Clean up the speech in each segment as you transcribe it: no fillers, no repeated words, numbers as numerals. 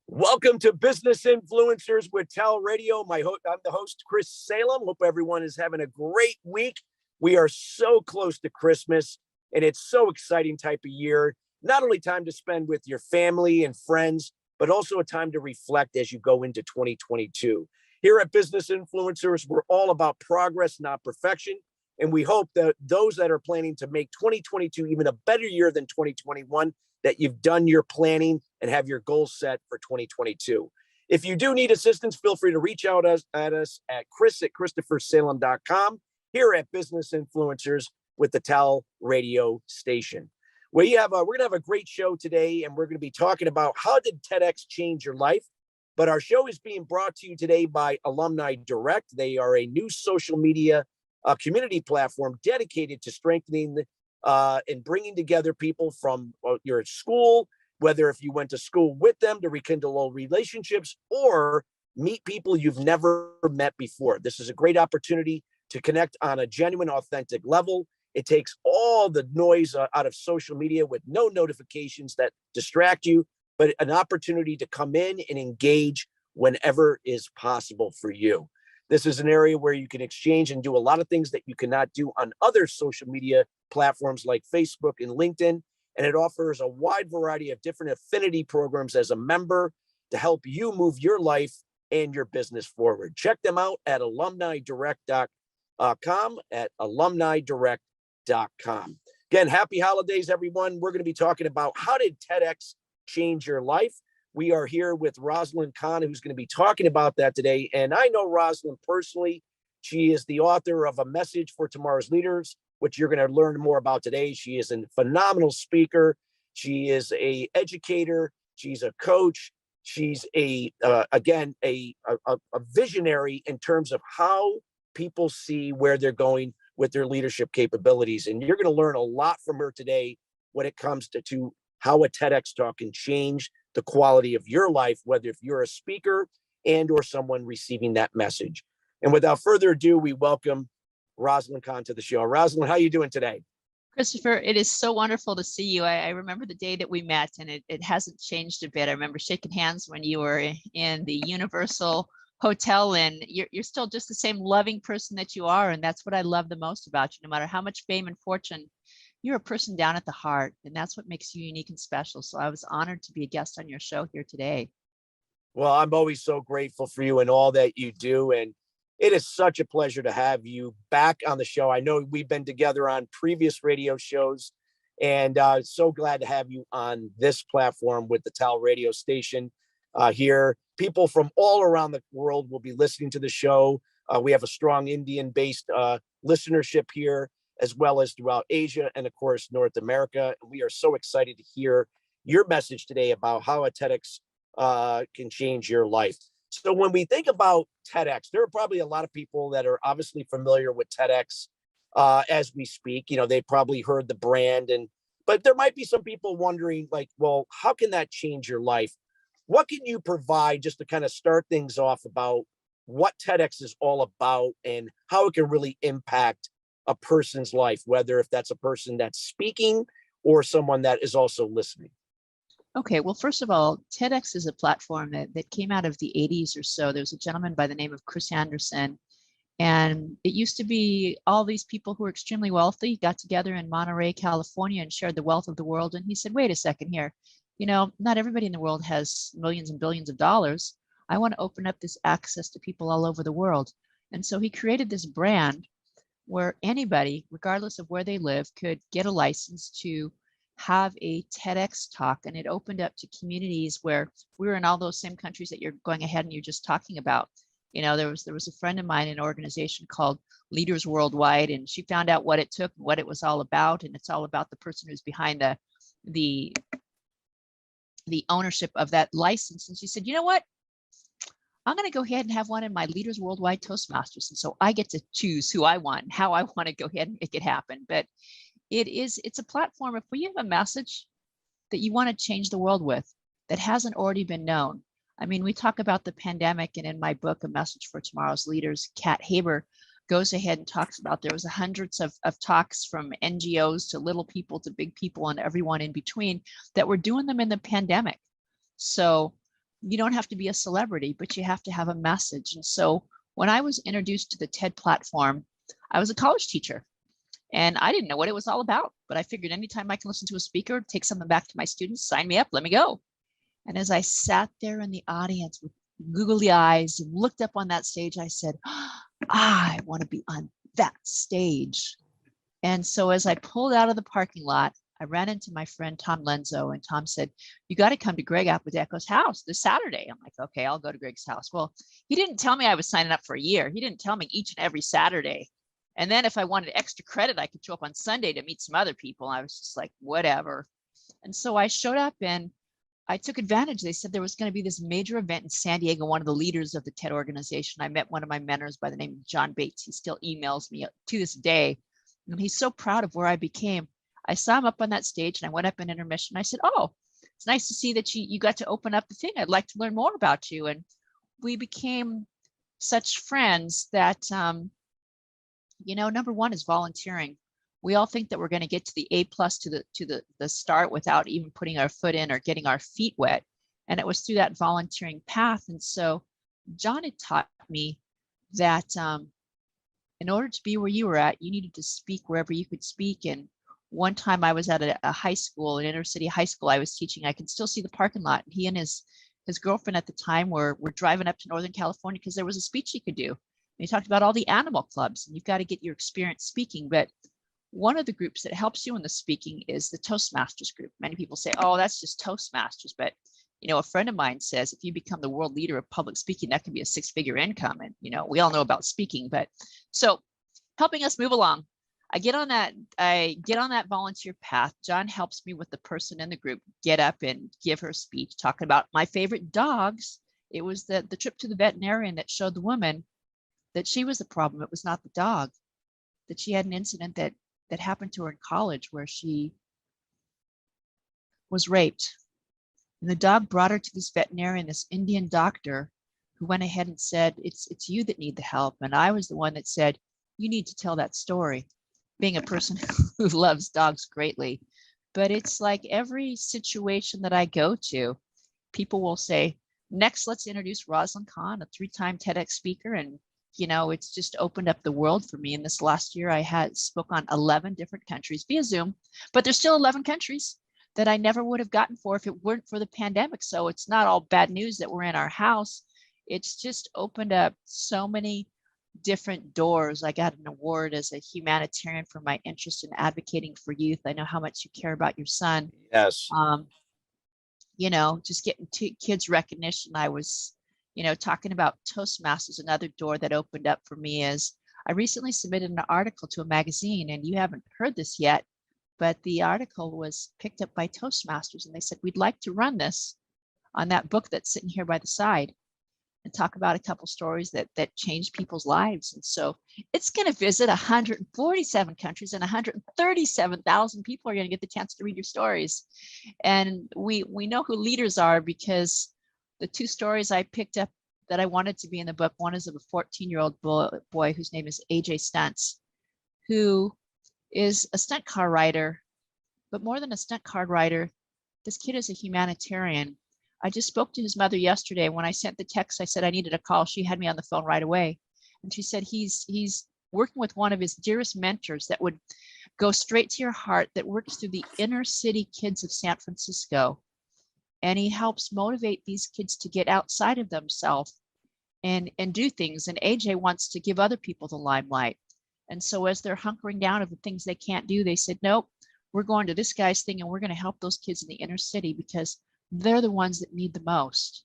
Welcome to Business Influencers with TALRadio. I'm the host, Chris Salem. Hope everyone is having a great week. We are so close to Christmas, and it's so exciting type of year. Not only time to spend with your family and friends, but also a time to reflect as you go into 2022. Here at Business Influencers, we're all about progress, not perfection. And we hope that those that are planning to make 2022 even a better year than 2021, that you've done your planning and have your goals set for 2022. If you do need assistance, feel free to reach out at us at chris@christophersalem.com here at Business Influencers with the TALRadio station. We're going to have a great show today, and we're going to be talking about how did TEDx change your life? But our show is being brought to you today by Alumni Direct. They are a new social media community platform dedicated to strengthening and bringing together people from your school, whether if you went to school with them to rekindle old relationships or meet people you've never met before. This is a great opportunity to connect on a genuine, authentic level. It takes all the noise out of social media with no notifications that distract you, but an opportunity to come in and engage whenever is possible for you. This is an area where you can exchange and do a lot of things that you cannot do on other social media platforms like Facebook and LinkedIn. And it offers a wide variety of different affinity programs as a member to help you move your life and your business forward. Check them out at alumnidirect.com, at alumnidirect.com. Again, happy holidays, everyone. We're going to be talking about how did TEDx change your life? We are here with Rosalyn Kahn, who's going to be talking about that today. And I know Rosalyn personally. She is the author of A Message for Tomorrow's Leaders, which you're going to learn more about today. She is a phenomenal speaker. She is an educator. She's a coach. She's a visionary in terms of how people see where they're going with their leadership capabilities. And you're going to learn a lot from her today when it comes to how a TEDx talk can change the quality of your life, whether if you're a speaker and or someone receiving that message. And without further ado, we welcome Rosalyn Kahn to the show. Rosalyn, how are you doing today? Christopher, it is so wonderful to see you. I remember the day that we met, and it hasn't changed a bit. I remember shaking hands when you were in the Universal Hotel, and you're still just the same loving person that you are. And that's what I love the most about you. No matter how much fame and fortune, you're a person down at the heart, and that's what makes you unique and special. So I was honored to be a guest on your show here today. Well, I'm always so grateful for you and all that you do. And it is such a pleasure to have you back on the show. I know we've been together on previous radio shows, and so glad to have you on this platform with the TALRadio station here. People from all around the world will be listening to the show. We have a strong Indian-based listenership here, as well as throughout Asia and, of course, North America. And we are so excited to hear your message today about how a TEDx can change your life. So when we think about TEDx, there are probably a lot of people that are obviously familiar with TEDx as we speak. You know, they probably heard the brand, but there might be some people wondering, like, well, how can that change your life? What can you provide just to kind of start things off about what TEDx is all about and how it can really impact a person's life, whether if that's a person that's speaking or someone that is also listening? Okay, well, first of all, TEDx is a platform that came out of the 80s or so. There's a gentleman by the name of Chris Anderson, and it used to be all these people who were extremely wealthy got together in Monterey, California, and shared the wealth of the world. And he said, wait a second here, you know, not everybody in the world has millions and billions of dollars. I want to open up this access to people all over the world. And so he created this brand where anybody, regardless of where they live, could get a license to have a TEDx talk. And it opened up to communities where we were in all those same countries that you're going ahead and you're just talking about. You know, there was a friend of mine in an organization called Leaders Worldwide, and she found out what it took, what it was all about. And it's all about the person who's behind the ownership of that license. And she said, you know what? I'm going to go ahead and have one in my Leaders Worldwide Toastmasters. And so I get to choose who I want and how I want to go ahead and make it happen. But it's a platform. If we have a message that you want to change the world with that hasn't already been known. I mean, we talk about the pandemic, and in my book, A Message for Tomorrow's Leaders, Kat Haber goes ahead and talks about there was hundreds of talks from NGOs to little people to big people and everyone in between that were doing them in the pandemic. So you don't have to be a celebrity, but you have to have a message. And so when I was introduced to the TED platform, I was a college teacher and I didn't know what it was all about, but I figured anytime I can listen to a speaker, take something back to my students, sign me up, let me go. And as I sat there in the audience with googly eyes and looked up on that stage, I said, I want to be on that stage. And so as I pulled out of the parking lot, I ran into my friend Tom Lenzo, and Tom said, you got to come to Greg Apodaco's house this Saturday. I'm like, okay, I'll go to Greg's house. Well, he didn't tell me I was signing up for a year. He didn't tell me each and every Saturday. And then if I wanted extra credit, I could show up on Sunday to meet some other people. I was just like, whatever. And so I showed up and I took advantage. They said there was going to be this major event in San Diego. One of the leaders of the TED organization, I met one of my mentors by the name of John Bates. He still emails me to this day. And he's so proud of where I became. I saw him up on that stage and I went up in intermission. I said, oh, it's nice to see that you got to open up the thing. I'd like to learn more about you. And we became such friends that, number one is volunteering. We all think that we're going to get to the A+ to the start without even putting our foot in or getting our feet wet. And it was through that volunteering path. And so John had taught me that in order to be where you were at, you needed to speak wherever you could speak. And one time I was at a high school, an inner city high school I was teaching. I can still see the parking lot. And he and his girlfriend at the time were driving up to Northern California because there was a speech he could do. And he talked about all the animal clubs, and you've got to get your experience speaking. But one of the groups that helps you in the speaking is the Toastmasters group. Many people say, oh, that's just Toastmasters. But, a friend of mine says, if you become the world leader of public speaking, that can be a 6-figure income. And, we all know about speaking. But so helping us move along. I get on that volunteer path. John helps me with the person in the group get up and give her speech, talking about my favorite dogs. It was the trip to the veterinarian that showed the woman that she was the problem. It was not the dog, that she had an incident that happened to her in college where she was raped. And the dog brought her to this veterinarian, this Indian doctor, who went ahead and said, it's you that need the help. And I was the one that said, you need to tell that story, being a person who loves dogs greatly. But it's like every situation that I go to, people will say, next, let's introduce Rosalyn Kahn, a 3-time TEDx speaker. And, it's just opened up the world for me. And this last year, I spoke on 11 different countries via Zoom, but there's still 11 countries that I never would have gotten for if it weren't for the pandemic. So it's not all bad news that we're in our house. It's just opened up so many different doors. I got an award as a humanitarian for my interest in advocating for youth. I know how much you care about your son. Yes. Just getting kids recognition. I was, talking about Toastmasters. Another door that opened up for me is I recently submitted an article to a magazine, and you haven't heard this yet, but the article was picked up by Toastmasters, and they said, we'd like to run this on that book that's sitting here by the side and talk about a couple stories that changed people's lives. And so it's going to visit 147 countries, and 137,000 people are going to get the chance to read your stories. And we know who leaders are, because the 2 stories I picked up that I wanted to be in the book, one is of a 14-year-old boy whose name is AJ Stunts, who is a stunt car rider. But more than a stunt car rider, this kid is a humanitarian. I just spoke to his mother yesterday. When I sent the text, I said I needed a call. She had me on the phone right away. And she said he's working with one of his dearest mentors that would go straight to your heart, that works through the inner city kids of San Francisco. And he helps motivate these kids to get outside of themselves and do things. And AJ wants to give other people the limelight. And so as they're hunkering down of the things they can't do, they said, nope, we're going to this guy's thing, and we're going to help those kids in the inner city because they're the ones that need the most.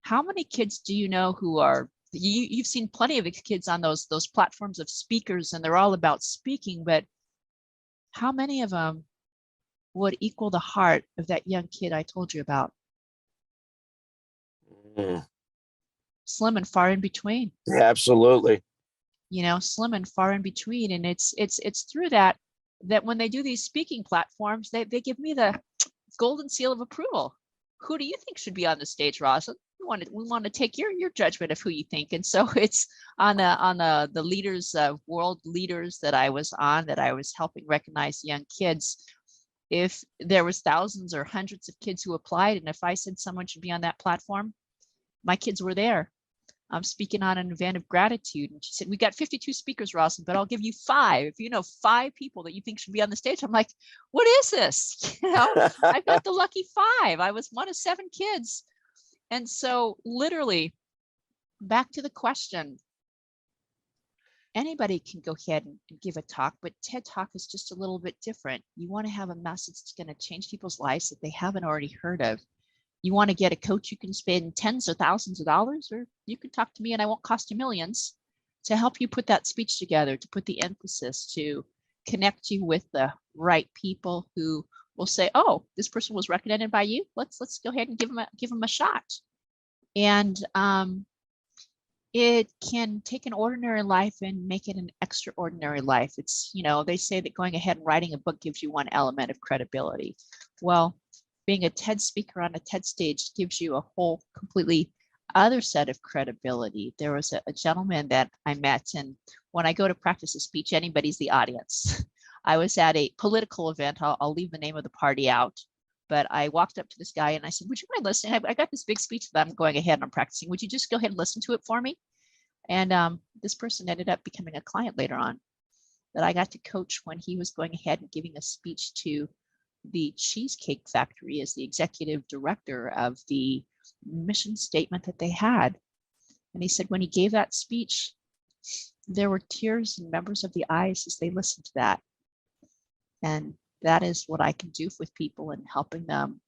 How many kids do you know who are, you've seen plenty of kids on those platforms of speakers, and they're all about speaking, but how many of them would equal the heart of that young kid I told you about? Slim and far in between. Yeah, absolutely. Slim and far in between. And it's through that when they do these speaking platforms, they give me the golden seal of approval. Who do you think should be on the stage, Rosalyn? want to take your judgment of who you think. And so it's on the leaders, world leaders that I was helping recognize young kids. If there was thousands or hundreds of kids who applied, and if I said someone should be on that platform, my kids were there. I'm speaking on an event of gratitude. And she said, we got 52 speakers, Rosalyn, but I'll give you 5. If you know 5 people that you think should be on the stage, I'm like, what is this? I've got the lucky 5. I was one of 7 kids. And so literally, back to the question, anybody can go ahead and give a talk, but TED Talk is just a little bit different. You want to have a message that's going to change people's lives that they haven't already heard of. You want to get a coach, you can spend tens of thousands of dollars, or you can talk to me and I won't cost you millions to help you put that speech together, to put the emphasis, to connect you with the right people who will say, oh, this person was recommended by you. Let's go ahead and give them a shot. And it can take an ordinary life and make it an extraordinary life. It's, they say that going ahead and writing a book gives you one element of credibility. Well, being a TED speaker on a TED stage gives you a whole completely other set of credibility. There was a gentleman that I met, and when I go to practice a speech, anybody's the audience. I was at a political event. I'll leave the name of the party out, but I walked up to this guy and I said, would you mind listening? I got this big speech that I'm going ahead and I'm practicing. Would you just go ahead and listen to it for me? And this person ended up becoming a client later on that I got to coach when he was going ahead and giving a speech to the Cheesecake Factory as the executive director of the mission statement that they had. And he said when he gave that speech, there were tears in members of the eyes as they listened to that. And that is what I can do with people and helping them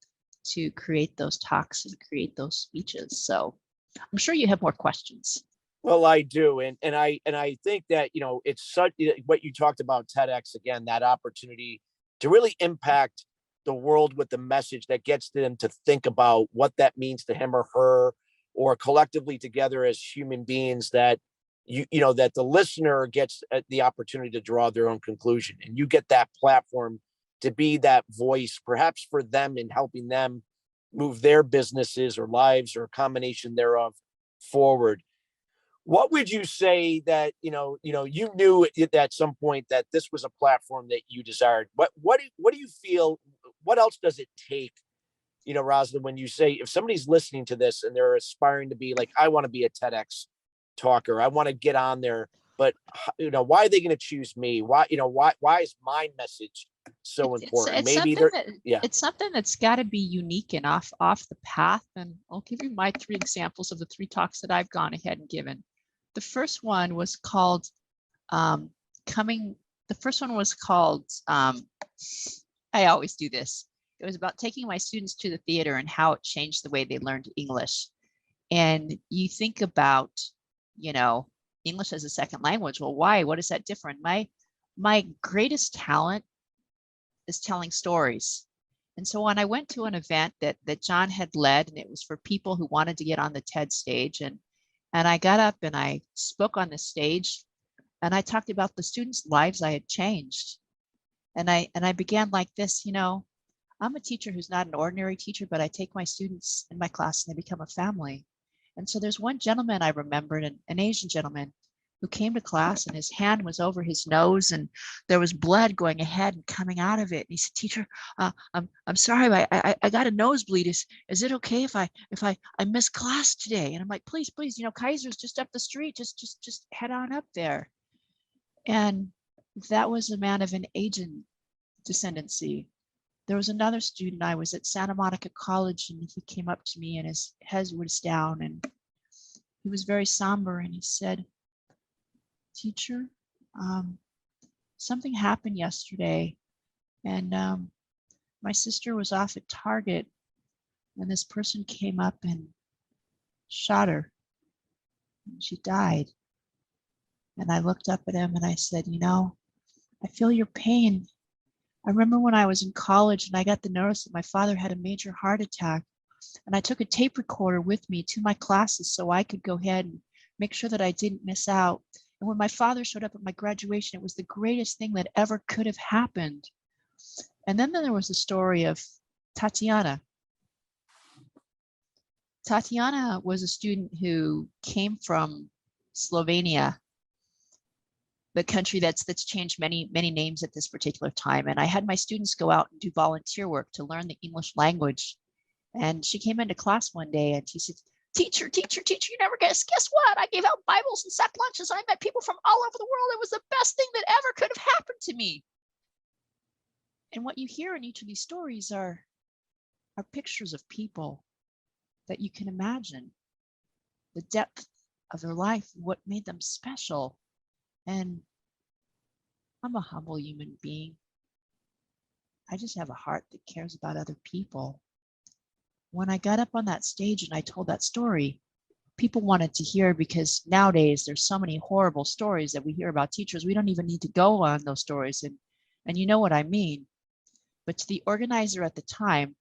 to create those talks and create those speeches. So I'm sure you have more questions. Well, I do. And I think that, it's such what you talked about TEDx, again, that opportunity to really impact the world with the message that gets them to think about what that means to him or her, or collectively together as human beings, that that the listener gets the opportunity to draw their own conclusion, and you get that platform to be that voice, perhaps for them, in helping them move their businesses or lives or a combination thereof forward. What would you say that, you knew at some point that this was a platform that you desired? What do you feel? What else does it take? Rosalyn, when you say, if somebody's listening to this and they're aspiring to be like, I want to be a TEDx talker, I want to get on there, but why are they going to choose me? Why is my message so important? It's something that's got to be unique and off the path. And I'll give you my 3 examples of the 3 talks that I've gone ahead and given. The first one was called I always do this. It was about taking my students to the theater and how it changed the way they learned English. And you think about, English as a second language. Well, why? What is that different? My greatest talent is telling stories. And so when I went to an event that John had led, and it was for people who wanted to get on the TED stage, and I got up and I spoke on the stage and I talked about the students' lives I had changed. And I began like this, I'm a teacher who's not an ordinary teacher, but I take my students in my class and they become a family. And so there's one gentleman I remembered, an Asian gentleman, who came to class and his hand was over his nose and there was blood going ahead and coming out of it. And he said, teacher, I'm sorry, I got a nosebleed. Is it okay if I miss class today? And I'm like, please, Kaiser's just up the street. Just head on up there. And that was a man of an Asian descendancy. There was another student. I was at Santa Monica College and he came up to me and his head was down and he was very somber and he said, teacher, something happened yesterday and my sister was off at Target and this person came up and shot her and she died. And I looked up at him and I said, I feel your pain. I remember when I was in college and I got the notice that my father had a major heart attack, and I took a tape recorder with me to my classes so I could go ahead and make sure that I didn't miss out. And when my father showed up at my graduation, it was the greatest thing that ever could have happened. And then there was the story of Tatiana. Tatiana was a student who came from Slovenia, the country that's changed many names at this particular time. And I had my students go out and do volunteer work to learn the English language. And she came into class one day and she said, teacher, you never guess what? I gave out Bibles and sack lunches. I met people from all over the world. It was the best thing that ever could have happened to me. And what you hear in each of these stories are pictures of people that you can imagine the depth of their life, what made them special. And I'm a humble human being. I just have a heart that cares about other people. When I got up on that stage and I told that story, people wanted to hear, because nowadays there's so many horrible stories that we hear about teachers. We don't even need to go on those stories. And you know what I mean. But to the organizer at the time,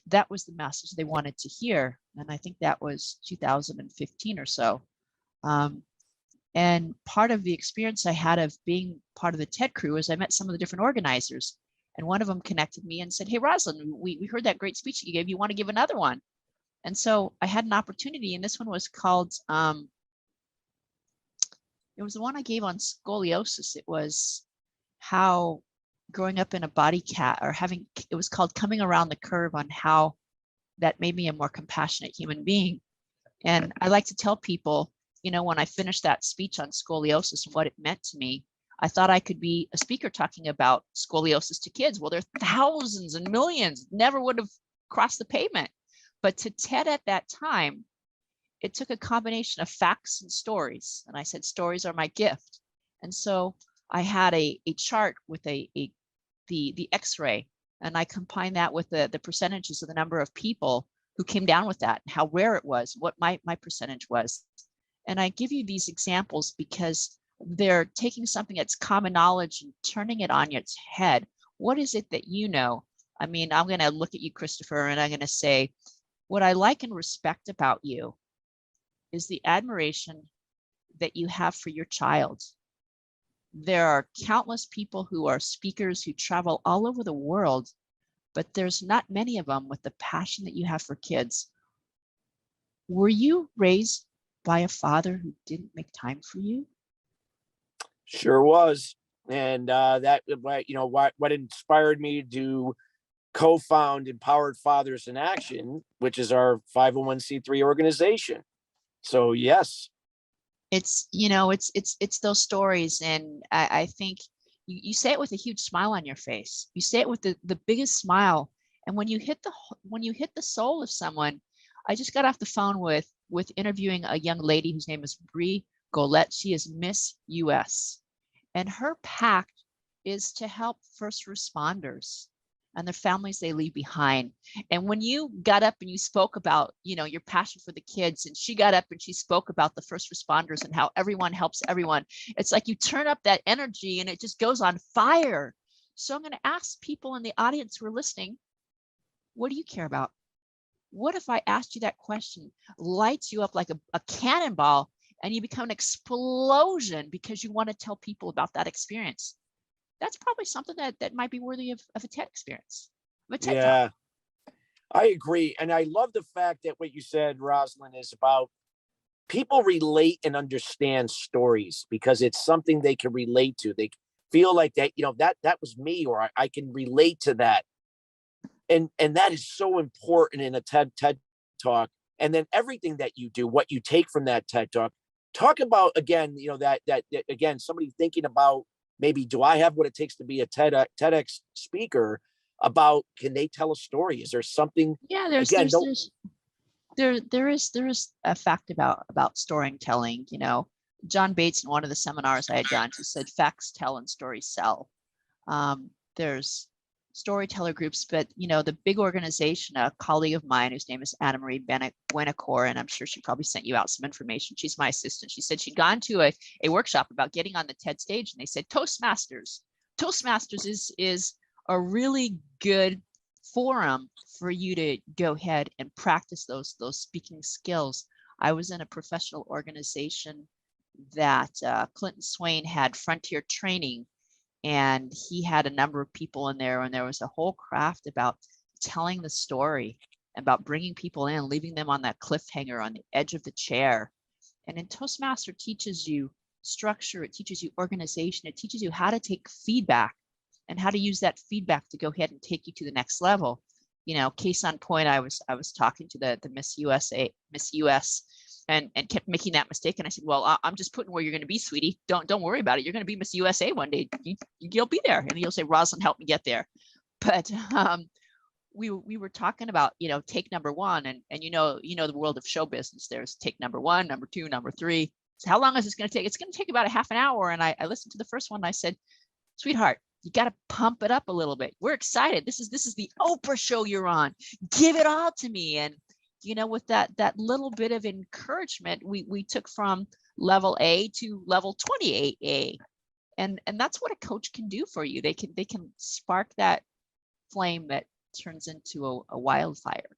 that was the message they wanted to hear. And I think that was 2015 or so. And part of the experience I had of being part of the TED crew is I met some of the different organizers. And one of them connected me and said, hey, Rosalyn, we heard that great speech you gave. You want to give another one? And so I had an opportunity. And this one was called, it was the one I gave on scoliosis. It was how growing up in a body cat, or having, it was called Coming Around the Curve, on how that made me a more compassionate human being. And I like to tell people, you know, when I finished that speech on scoliosis and what it meant to me, I thought I could be a speaker talking about scoliosis to kids. Well, there are thousands and millions, never would have crossed the pavement. But to TED at that time, it took a combination of facts and stories. And I said, stories are my gift. And so I had a chart with the X-ray, and I combined that with the percentages of the number of people who came down with that, and how rare it was, what my percentage was. And I give you these examples because they're taking something that's common knowledge and turning it on its head. What is it that you know? I mean, I'm going to look at you, Christopher, and I'm going to say, what I like and respect about you is the admiration that you have for your child. There are countless people who are speakers who travel all over the world, but there's not many of them with the passion that you have for kids. Were you raised by a father who didn't make time for you? Sure was. And that, you know, what inspired me to co-found Empowered Fathers in Action, which is our 501c3 organization. So yes. It's, you know, it's those stories. And I think you say it with a huge smile on your face. You say it with the biggest smile. And when you hit the soul of someone, I just got off the phone with interviewing a young lady whose name is Bree Golette. She is Miss US. And her pact is to help first responders and their families they leave behind. And when you got up and you spoke about, you know, your passion for the kids, and she got up and she spoke about the first responders and how everyone helps everyone, it's like you turn up that energy and it just goes on fire. So I'm going to ask people in the audience who are listening, what do you care about? What if I asked you that question, lights you up like a cannonball, and you become an explosion because you want to tell people about that experience? That's probably something that might be worthy of a TED experience, of a TED Yeah, Talk. I agree. And I love the fact that what you said, Rosalind, is about people relate and understand stories because it's something they can relate to. They feel like that, you know, that was me, or I can relate to that. And that is so important in a TED Talk. And then everything that you do, what you take from that TED Talk about, again, you know, that again, somebody thinking about, maybe, do I have what it takes to be a TEDx speaker? About, can they tell a story? Is there something? Yeah, Again, there is a fact about storytelling. You know, John Bates, in one of the seminars I had gone to, said facts tell and stories sell. There's storyteller groups, but you know, the big organization, a colleague of mine whose name is Anna Marie Buenacore, and I'm sure she probably sent you out some information. She's my assistant. She said she'd gone to a workshop about getting on the TED stage, and they said Toastmasters is a really good forum for you to go ahead and practice those speaking skills. I was in a professional organization that Clinton Swain had Frontier Training, and he had a number of people in there, and there was a whole craft about telling the story. about bringing people in, leaving them on that cliffhanger on the edge of the chair. And in Toastmaster teaches you structure, it teaches you organization, it teaches you how to take feedback and how to use that feedback to go ahead and take you to the next level. You know, case on point, I was talking to the Miss US and kept making that mistake. And I said, well, I'm just putting where you're going to be, sweetie. Don't worry about it. You're going to be Miss USA one day. You'll be there. And you'll say, Rosalyn, help me get there. But we were talking about, you know, take number one, and you know the world of show business. There's take number one, number two, number three. So how long is this going to take? It's going to take about a half an hour. And I listened to the first one and I said, sweetheart, you got to pump it up a little bit. We're excited. This is the Oprah show you're on. Give it all to me. And you know, with that little bit of encouragement, we took from level A to level 28A. And that's what a coach can do for you. They can spark that flame that turns into a wildfire.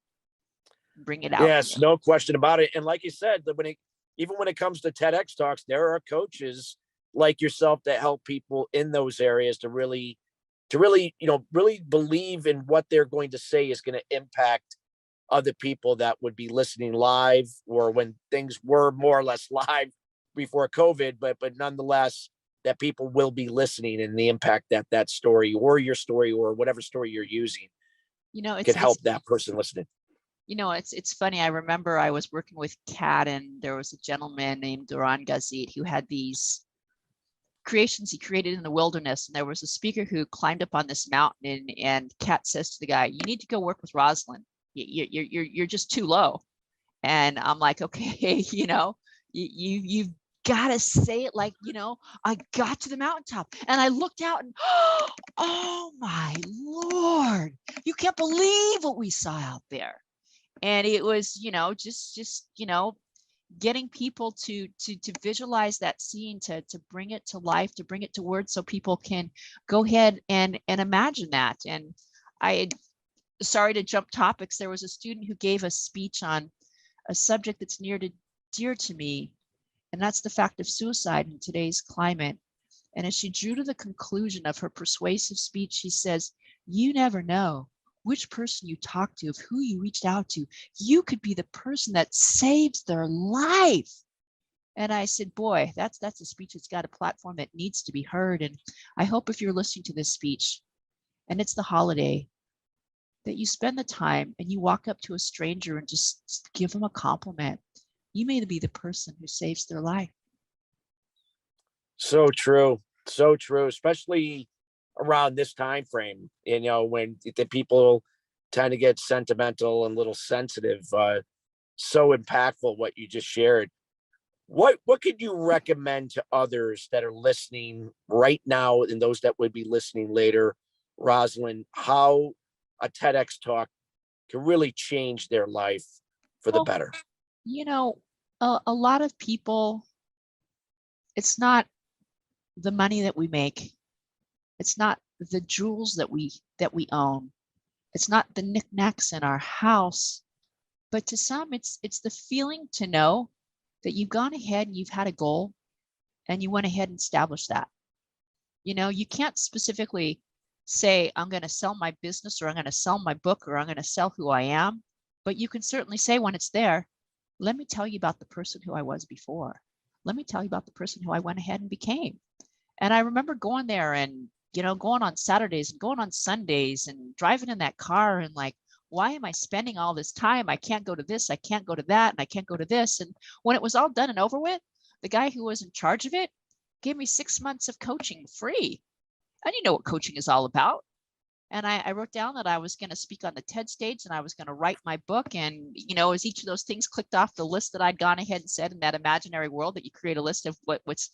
Bring it out. Yes, no question about it. And like you said, even when it comes to TEDx talks, there are coaches like yourself that help people in those areas to really, you know, really believe in what they're going to say is going to impact other people that would be listening live, or when things were more or less live before COVID, but nonetheless, that people will be listening, and the impact that story or your story or whatever story you're using, you know, could help that person listening. You know, it's funny. I remember I was working with Kat, and there was a gentleman named Duran Gazit who had these creations he created in the wilderness. And there was a speaker who climbed up on this mountain, and Kat says to the guy, you need to go work with Rosalyn. You're just too low. And I'm like, okay, you know, you've got to say it like, you know, I got to the mountaintop and I looked out and, oh my Lord, you can't believe what we saw out there. And it was, you know, just, you know, getting people to visualize that scene, to bring it to life, to bring it to words so people can go ahead and imagine that. And sorry to jump topics. There was a student who gave a speech on a subject that's dear to me, and that's the fact of suicide in today's climate. And as she drew to the conclusion of her persuasive speech, she says, you never know which person you talk to, of who you reached out to. You could be the person that saves their life. And I said, boy, that's a speech that's got a platform that needs to be heard. And I hope if you're listening to this speech, and it's the holiday, that you spend the time and you walk up to a stranger and just give them a compliment. You may be the person who saves their life. So true. So true, especially around this time frame, you know, when the people tend to get sentimental and a little sensitive. So impactful what you just shared. What could you recommend to others that are listening right now, and those that would be listening later, Rosalyn, how a TEDx talk can really change their life for the better? You know, a lot of people, it's not the money that we make. It's not the jewels that we own. It's not the knickknacks in our house, but to some, it's the feeling to know that you've gone ahead and you've had a goal and you went ahead and established that. You know, you can't specifically say, I'm going to sell my business, or I'm going to sell my book, or I'm going to sell who I am. But you can certainly say when it's there, let me tell you about the person who I was before. Let me tell you about the person who I went ahead and became. And I remember going there and, you know, going on Saturdays and going on Sundays and driving in that car and like, why am I spending all this time? I can't go to this, I can't go to that, and I can't go to this. And when it was all done and over with, the guy who was in charge of it gave me 6 months of coaching free. And you know what coaching is all about. And I wrote down that I was going to speak on the TED stage and I was going to write my book. And, you know, as each of those things clicked off the list that I'd gone ahead and said in that imaginary world, that you create a list of what's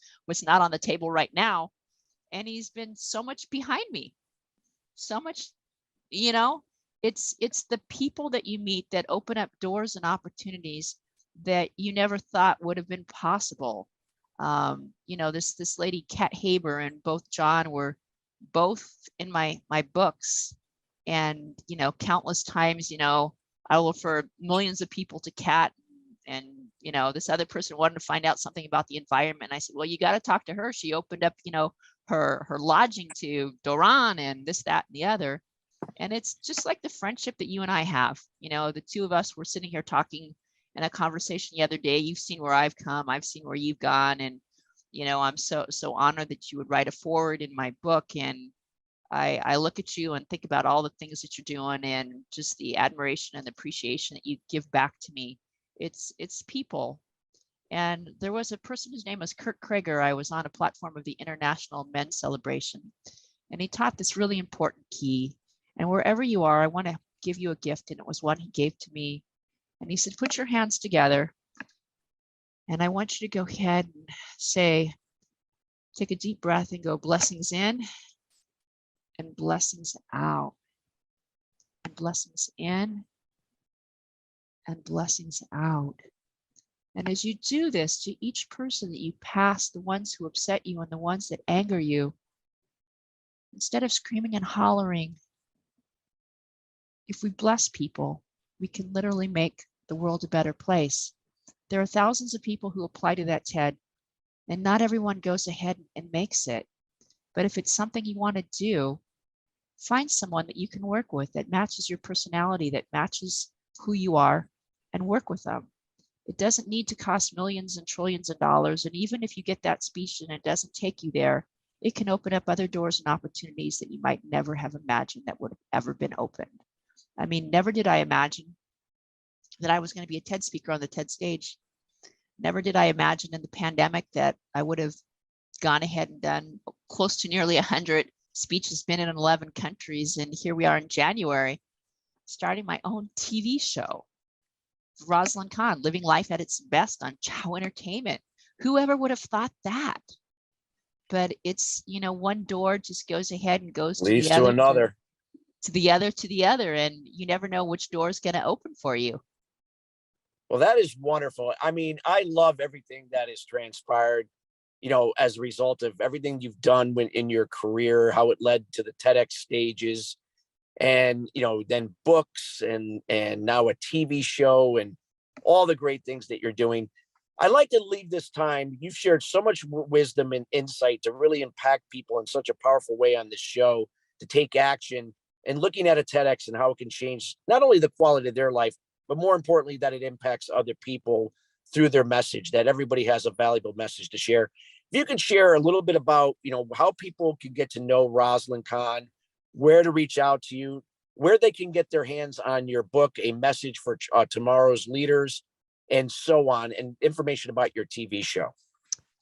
not on the table right now. And he's been so much behind me, so much, you know, it's the people that you meet that open up doors and opportunities that you never thought would have been possible. You know, this lady, Kat Haber, and both John were both in my books. And, you know, countless times, you know, I will refer millions of people to Kat, and, you know, this other person wanted to find out something about the environment. And I said, well, you got to talk to her. She opened up, you know, her lodging to Doran and this, that, and the other. And it's just like the friendship that you and I have. You know, the two of us were sitting here talking in a conversation the other day. You've seen where I've come, I've seen where you've gone. And, you know, I'm so honored that you would write a foreword in my book. And I look at you and think about all the things that you're doing and just the admiration and the appreciation that you give back to me. It's people. And there was a person whose name was Kurt Krager. I was on a platform of the International Men's Celebration, and he taught this really important key. And wherever you are, I want to give you a gift. And it was one he gave to me. And he said, put your hands together. And I want you to go ahead and say, take a deep breath and go blessings in and blessings out. And blessings in and blessings out. And as you do this to each person that you pass, the ones who upset you and the ones that anger you, instead of screaming and hollering, if we bless people, we can literally make the world a better place. There are thousands of people who apply to that TED, and not everyone goes ahead and makes it. But if it's something you want to do, find someone that you can work with that matches your personality, that matches who you are, and work with them. It doesn't need to cost millions and trillions of dollars. And even if you get that speech and it doesn't take you there, it can open up other doors and opportunities that you might never have imagined that would have ever been opened. I mean, never did I imagine that I was going to be a TED speaker on the TED stage. Never did I imagine in the pandemic that I would have gone ahead and done close to nearly 100 speeches, been in 11 countries. And here we are in January, starting my own TV show. Rosalyn Kahn, living life at its best on Chow Entertainment. Whoever would have thought that? But it's, you know, one door just goes ahead and goes to Leads the to other, another. to the other, to the other. And you never know which door is going to open for you. Well, that is wonderful. I mean, I love everything that has transpired, you know, as a result of everything you've done in your career, how it led to the TEDx stages, and, you know, then books and now a TV show and all the great things that you're doing. I like to leave this time. You've shared so much wisdom and insight to really impact people in such a powerful way on this show, to take action and looking at a TEDx and how it can change not only the quality of their life, but more importantly, that it impacts other people through their message, that everybody has a valuable message to share. If you can share a little bit about, you know, how people can get to know Rosalyn Kahn, where to reach out to you, where they can get their hands on your book, A Message for Tomorrow's Leaders, and so on, and information about your TV show.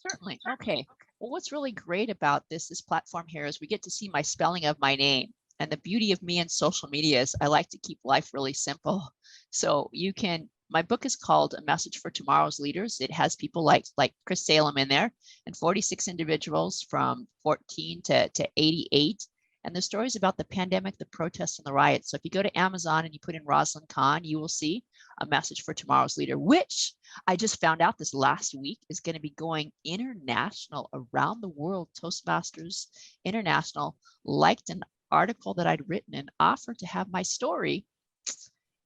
Certainly. Okay. Well, what's really great about this platform here is we get to see my spelling of my name. And the beauty of me and social media is I like to keep life really simple. So you can, my book is called A Message for Tomorrow's Leaders. It has people like Chris Salem in there, and 46 individuals from 14 to 88. And the stories about the pandemic, the protests, and the riots. So if you go to Amazon and you put in Rosalyn Kahn, you will see A Message for Tomorrow's Leader, which I just found out this last week is going to be going international, around the world. Toastmasters International liked an article that I'd written and offered to have my story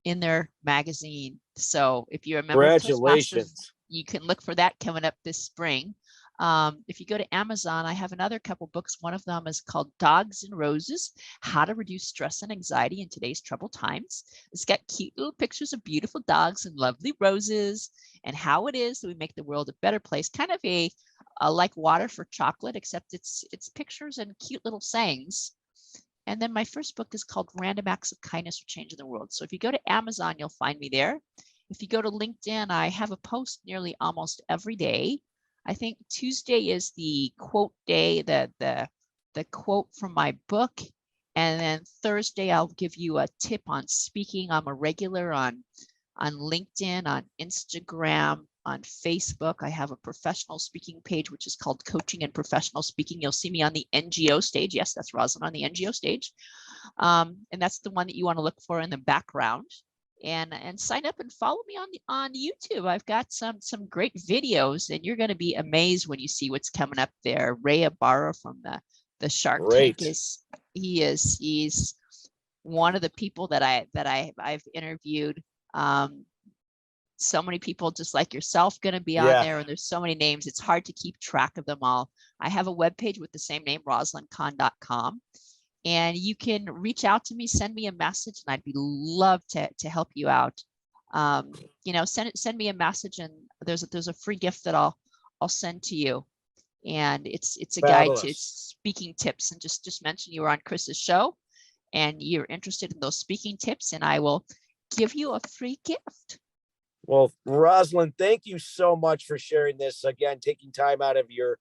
in their magazine. So if you remember Toastmasters, you can look for that coming up this spring. If you go to Amazon, I have another couple books. One of them is called Dogs and Roses, How to Reduce Stress and Anxiety in Today's Troubled Times. It's got cute little pictures of beautiful dogs and lovely roses, and how it is that we make the world a better place. Kind of a like water for chocolate, except it's pictures and cute little sayings. And then my first book is called Random Acts of Kindness for Changing the World. So if you go to Amazon, you'll find me there. If you go to LinkedIn, I have a post nearly almost every day. I think Tuesday is the quote day, the quote from my book. And then Thursday, I'll give you a tip on speaking. I'm a regular on LinkedIn, on Instagram, on Facebook. I have a professional speaking page, which is called Coaching and Professional Speaking. You'll see me on the NGO stage. Yes, that's Rosalyn on the NGO stage. And that's the one that you want to look for in the background. And sign up and follow me on YouTube. I've got some great videos, and you're going to be amazed when you see what's coming up there. Ray Ibarra from the Shark Tank he's one of the people that I've interviewed. So many people just like yourself going to be on there, and there's so many names. It's hard to keep track of them all. I have a webpage with the same name, RosalynKahn.com. And you can reach out to me, send me a message, and I'd be love to help you out. Send me a message, and there's a free gift that I'll send to you. And it's a guide to speaking tips. And just mention you were on Chris's show and you're interested in those speaking tips, and I will give you a free gift. Well, Rosalyn, thank you so much for sharing this. Again, taking time out of your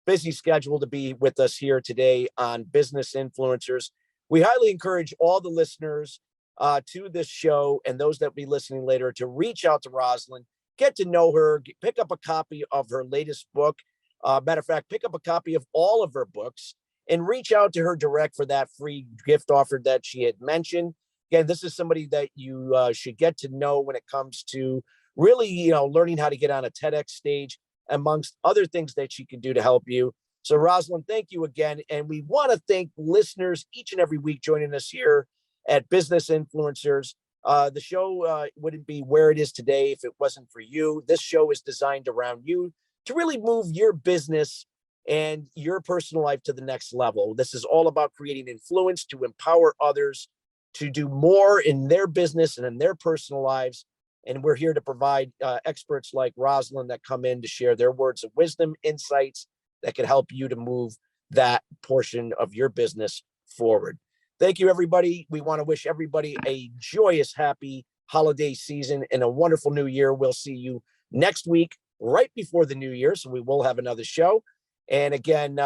busy schedule to be with us here today on Business Influencers. We highly encourage all the listeners to this show and those that will be listening later to reach out to Rosalyn, get to know her, pick up a copy of her latest book. Matter of fact, pick up a copy of all of her books and reach out to her direct for that free gift offer that she had mentioned. Again, this is somebody that you should get to know when it comes to really, learning how to get on a TEDx stage, amongst other things that she can do to help you. So, Rosalyn, thank you again. And we want to thank listeners each and every week joining us here at Business Influencers. The show wouldn't be where it is today if it wasn't for you. This show is designed around you to really move your business and your personal life to the next level. This is all about creating influence to empower others to do more in their business and in their personal lives. And we're here to provide experts like Rosalyn that come in to share their words of wisdom, insights that can help you to move that portion of your business forward. Thank you, everybody. We want to wish everybody a joyous, happy holiday season and a wonderful new year. We'll see you next week, right before the new year. So we will have another show. And again,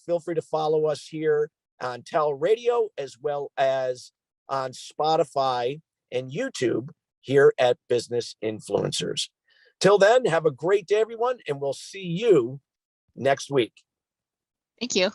feel free to follow us here on TALRadio, as well as on Spotify and YouTube here at Business Influencers. Till then, have a great day, everyone, and we'll see you next week. Thank you.